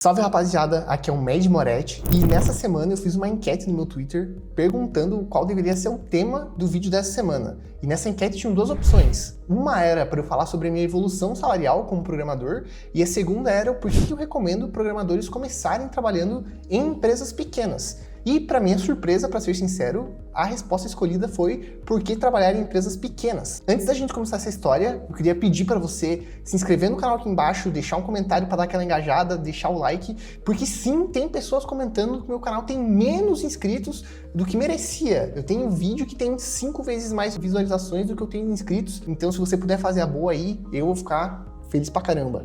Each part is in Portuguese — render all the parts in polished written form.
Salve rapaziada, aqui é o Med Moretti e nessa semana eu fiz uma enquete no meu Twitter perguntando qual deveria ser o tema do vídeo dessa semana. E nessa enquete tinham duas opções. Uma era para eu falar sobre a minha evolução salarial como programador e a segunda era o porquê que eu recomendo programadores começarem trabalhando em empresas pequenas. E para minha surpresa, para ser sincero, a resposta escolhida foi por que trabalhar em empresas pequenas. Antes da gente começar essa história, eu queria pedir para você se inscrever no canal aqui embaixo, deixar um comentário para dar aquela engajada, deixar o like, porque sim, tem pessoas comentando que o meu canal tem menos inscritos do que merecia. Eu tenho um vídeo que tem 5 vezes mais visualizações do que eu tenho inscritos, então se você puder fazer a boa aí, eu vou ficar feliz pra caramba.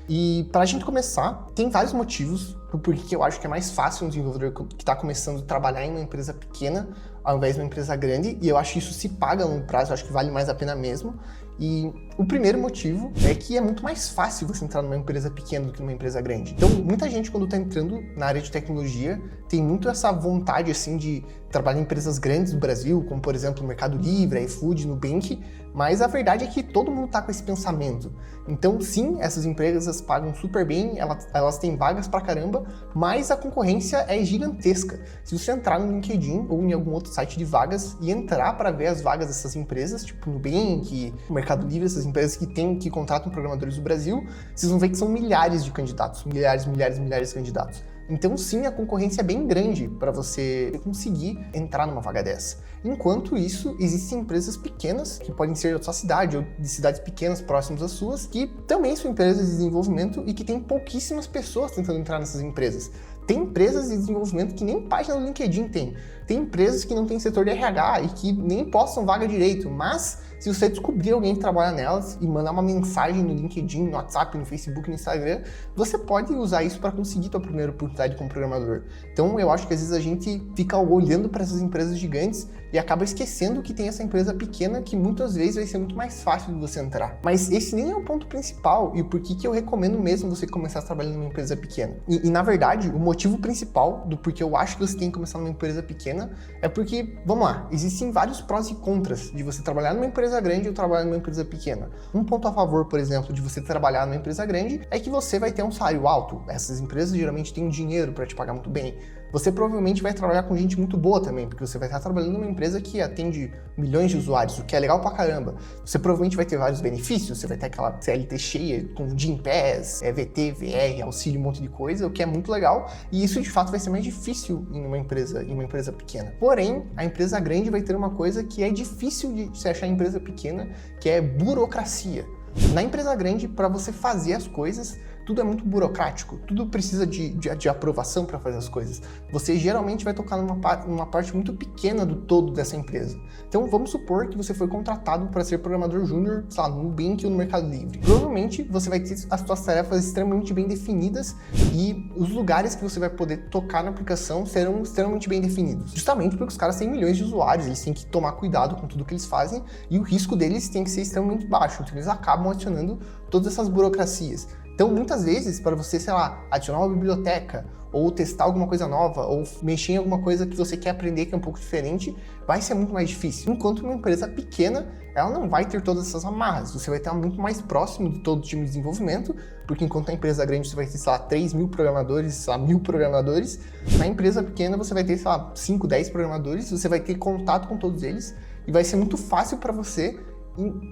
E para a gente começar, tem vários motivos do porquê eu acho que é mais fácil um desenvolvedor que está começando a trabalhar em uma empresa pequena ao invés de uma empresa grande, e eu acho que isso se paga a longo prazo, eu acho que vale mais a pena mesmo. E o primeiro motivo é que é muito mais fácil você entrar numa empresa pequena do que numa empresa grande. Então, muita gente quando está entrando na área de tecnologia tem muito essa vontade assim de trabalhar em empresas grandes do Brasil, como por exemplo o Mercado Livre, iFood, Nubank, mas a verdade é que todo mundo está com esse pensamento. Então, sim, essas empresas pagam super bem, elas têm vagas pra caramba, mas a concorrência é gigantesca. Se você entrar no LinkedIn ou em algum outro site de vagas e entrar para ver as vagas dessas empresas, tipo Nubank, Mercado Livre, essas empresas que contratam programadores do Brasil, vocês vão ver que são milhares de candidatos, milhares de candidatos. Então sim, a concorrência é bem grande para você conseguir entrar numa vaga dessa. Enquanto isso, existem empresas pequenas, que podem ser da sua cidade ou de cidades pequenas próximas às suas, que também são empresas de desenvolvimento e que tem pouquíssimas pessoas tentando entrar nessas empresas. Tem empresas de desenvolvimento que nem página no LinkedIn tem. Tem empresas que não têm setor de RH e que nem postam vaga direito, mas se você descobrir alguém que trabalha nelas e mandar uma mensagem no LinkedIn, no WhatsApp, no Facebook, no Instagram, você pode usar isso para conseguir sua primeira oportunidade como programador. Então eu acho que às vezes a gente fica olhando para essas empresas gigantes e acaba esquecendo que tem essa empresa pequena que muitas vezes vai ser muito mais fácil de você entrar. Mas esse nem é o ponto principal e o porquê que eu recomendo mesmo você começar trabalhando numa empresa pequena. E na verdade, o motivo principal do porquê eu acho que você tem que começar numa empresa pequena é porque, vamos lá, existem vários prós e contras de você trabalhar numa empresa grande ou trabalhar numa empresa pequena. Um ponto a favor, por exemplo, de você trabalhar numa empresa grande é que você vai ter um salário alto. Essas empresas geralmente têm dinheiro para te pagar muito bem. Você provavelmente vai trabalhar com gente muito boa também, porque você vai estar trabalhando numa empresa que atende milhões de usuários, o que é legal pra caramba. Você provavelmente vai ter vários benefícios, você vai ter aquela CLT cheia com Gympass, VT, VR, auxílio, um monte de coisa, o que é muito legal, e isso de fato vai ser mais difícil em uma empresa pequena. Porém, a empresa grande vai ter uma coisa que é difícil de se achar em empresa pequena, que é burocracia. Na empresa grande, para você fazer as coisas, tudo é muito burocrático, tudo precisa de aprovação para fazer as coisas. Você geralmente vai tocar numa parte muito pequena do todo dessa empresa. Então vamos supor que você foi contratado para ser programador júnior, sei lá, no Nubank ou no Mercado Livre. Provavelmente você vai ter as suas tarefas extremamente bem definidas e os lugares que você vai poder tocar na aplicação serão extremamente bem definidos. Justamente porque os caras têm milhões de usuários, eles têm que tomar cuidado com tudo que eles fazem e o risco deles tem que ser extremamente baixo. Então eles acabam adicionando todas essas burocracias. Então, muitas vezes, para você, sei lá, adicionar uma biblioteca, ou testar alguma coisa nova, ou mexer em alguma coisa que você quer aprender que é um pouco diferente, vai ser muito mais difícil. Enquanto uma empresa pequena, ela não vai ter todas essas amarras. Você vai estar muito mais próximo de todo o time de desenvolvimento, porque enquanto a empresa grande você vai ter, sei lá, 3.000 programadores, sei lá, 1.000 programadores, na empresa pequena você vai ter, sei lá, 5, 10 programadores, você vai ter contato com todos eles, e vai ser muito fácil para você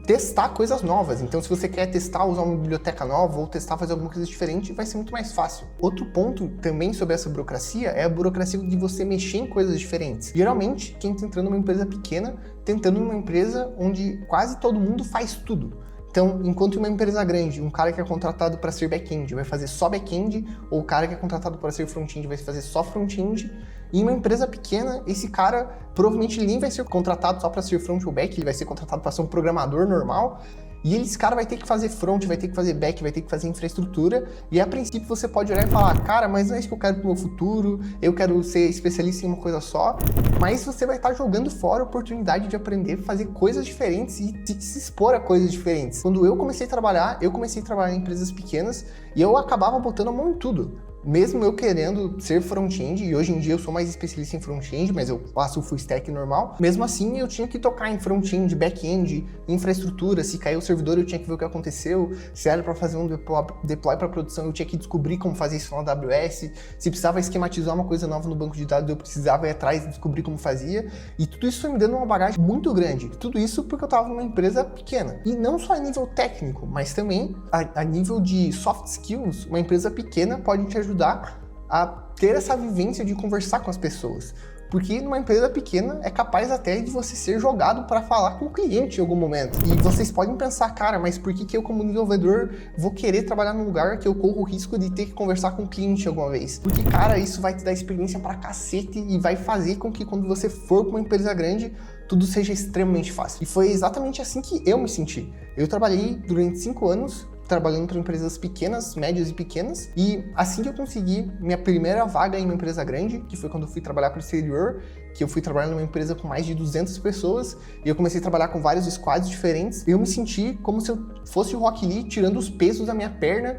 testar coisas novas. Então, se você quer testar usar uma biblioteca nova ou testar fazer alguma coisa diferente, vai ser muito mais fácil. Outro ponto também sobre essa burocracia é a burocracia de você mexer em coisas diferentes. Geralmente, quem está entrando numa empresa pequena, tentando numa empresa onde quase todo mundo faz tudo. Então, enquanto uma empresa grande, um cara que é contratado para ser back-end vai fazer só back-end, ou o cara que é contratado para ser front-end vai fazer só front-end, em uma empresa pequena, esse cara provavelmente nem vai ser contratado só para ser front ou back, ele vai ser contratado para ser um programador normal, e esse cara vai ter que fazer front, vai ter que fazer back, vai ter que fazer infraestrutura, e a princípio você pode olhar e falar, cara, mas não é isso que eu quero pro meu futuro, eu quero ser especialista em uma coisa só, mas você vai estar jogando fora a oportunidade de aprender a fazer coisas diferentes e se expor a coisas diferentes. Quando eu comecei a trabalhar em empresas pequenas e eu acabava botando a mão em tudo. mesmo eu querendo ser front-end, e hoje em dia eu sou mais especialista em front-end, mas eu faço o full stack normal, mesmo assim eu tinha que tocar em front-end, back-end, infraestrutura, se caiu o servidor eu tinha que ver o que aconteceu, se era para fazer um deploy para produção eu tinha que descobrir como fazer isso na AWS, se precisava esquematizar uma coisa nova no banco de dados eu precisava ir atrás e descobrir como fazia, e tudo isso foi me dando uma bagagem muito grande, tudo isso porque eu estava numa empresa pequena, e não só a nível técnico, mas também a nível de soft skills, uma empresa pequena pode te ajudar a ter essa vivência de conversar com as pessoas. Porque numa empresa pequena é capaz até de você ser jogado para falar com o cliente em algum momento. E vocês podem pensar, cara, mas por que eu como desenvolvedor vou querer trabalhar num lugar que eu corro o risco de ter que conversar com o cliente alguma vez? Porque, cara, isso vai te dar experiência pra cacete e vai fazer com que quando você for pra uma empresa grande, tudo seja extremamente fácil. E foi exatamente assim que eu me senti. Eu trabalhei durante 5 anos trabalhando para empresas pequenas, médias e pequenas, e assim que eu consegui minha primeira vaga em uma empresa grande, que foi quando eu fui trabalhar para o exterior, que eu fui trabalhar numa empresa com mais de 200 pessoas, e eu comecei a trabalhar com vários squads diferentes, eu me senti como se eu fosse o Rock Lee tirando os pesos da minha perna,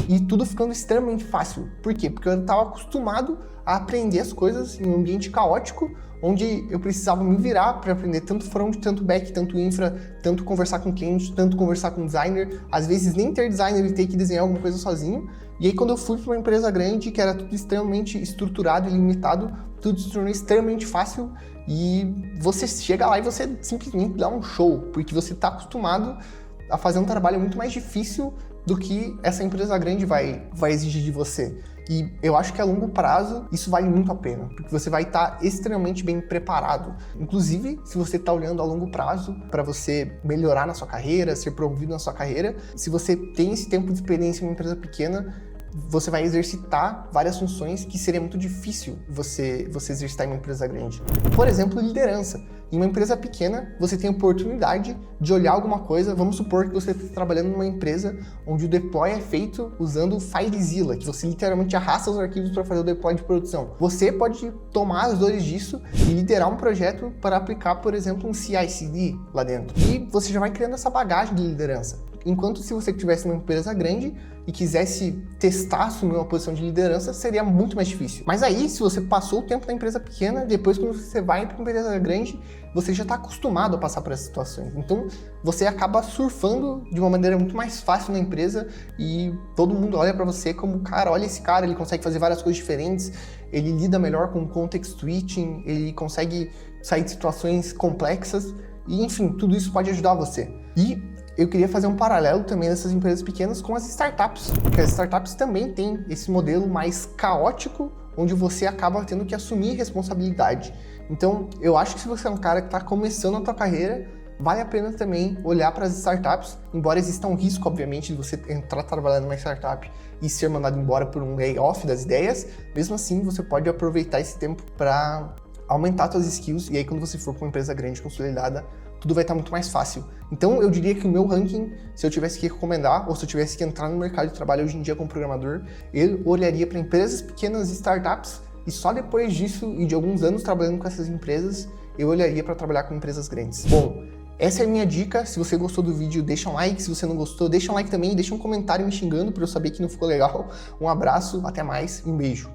e tudo ficando extremamente fácil. Por quê? Porque eu estava acostumado a aprender as coisas em um ambiente caótico, onde eu precisava me virar para aprender tanto front, tanto back, tanto infra, tanto conversar com cliente, tanto conversar com designer, às vezes nem ter designer e ter que desenhar alguma coisa sozinho. E aí quando eu fui para uma empresa grande, que era tudo extremamente estruturado e limitado, tudo se tornou extremamente fácil e você chega lá e você simplesmente dá um show, porque você está acostumado a fazer um trabalho muito mais difícil do que essa empresa grande vai exigir de você. E eu acho que a longo prazo isso vale muito a pena, porque você vai estar extremamente bem preparado. Inclusive, se você está olhando a longo prazo para você melhorar na sua carreira, ser promovido na sua carreira, se você tem esse tempo de experiência em uma empresa pequena, você vai exercitar várias funções que seria muito difícil você exercitar em uma empresa grande. Por exemplo, liderança. Em uma empresa pequena, você tem a oportunidade de olhar alguma coisa, vamos supor que você está trabalhando numa empresa onde o deploy é feito usando o FileZilla, que você literalmente arrasta os arquivos para fazer o deploy de produção. Você pode tomar as dores disso e liderar um projeto para aplicar, por exemplo, um CI/CD lá dentro. E você já vai criando essa bagagem de liderança. Enquanto se você tivesse uma empresa grande e quisesse testar, assumir uma posição de liderança, seria muito mais difícil. Mas aí, se você passou o tempo na empresa pequena, depois quando você vai para uma empresa grande, você já está acostumado a passar por essas situações. Então, você acaba surfando de uma maneira muito mais fácil na empresa e todo mundo olha para você como, cara, olha esse cara, ele consegue fazer várias coisas diferentes, ele lida melhor com context switching, ele consegue sair de situações complexas e, enfim, tudo isso pode ajudar você. E eu queria fazer um paralelo também dessas empresas pequenas com as startups, porque as startups também têm esse modelo mais caótico, onde você acaba tendo que assumir responsabilidade. Então, eu acho que se você é um cara que está começando a tua carreira, vale a pena também olhar para as startups, embora exista um risco, obviamente, de você entrar trabalhando numa startup e ser mandado embora por um layoff das ideias, mesmo assim, você pode aproveitar esse tempo para aumentar suas skills, e aí quando você for para uma empresa grande, consolidada, tudo vai estar muito mais fácil. Então, eu diria que o meu ranking, se eu tivesse que recomendar, ou se eu tivesse que entrar no mercado de trabalho hoje em dia como programador, eu olharia para empresas pequenas e startups, e só depois disso, e de alguns anos trabalhando com essas empresas, eu olharia para trabalhar com empresas grandes. Bom, essa é a minha dica. Se você gostou do vídeo, deixa um like. Se você não gostou, deixa um like também, deixa um comentário me xingando para eu saber que não ficou legal. Um abraço, até mais, um beijo.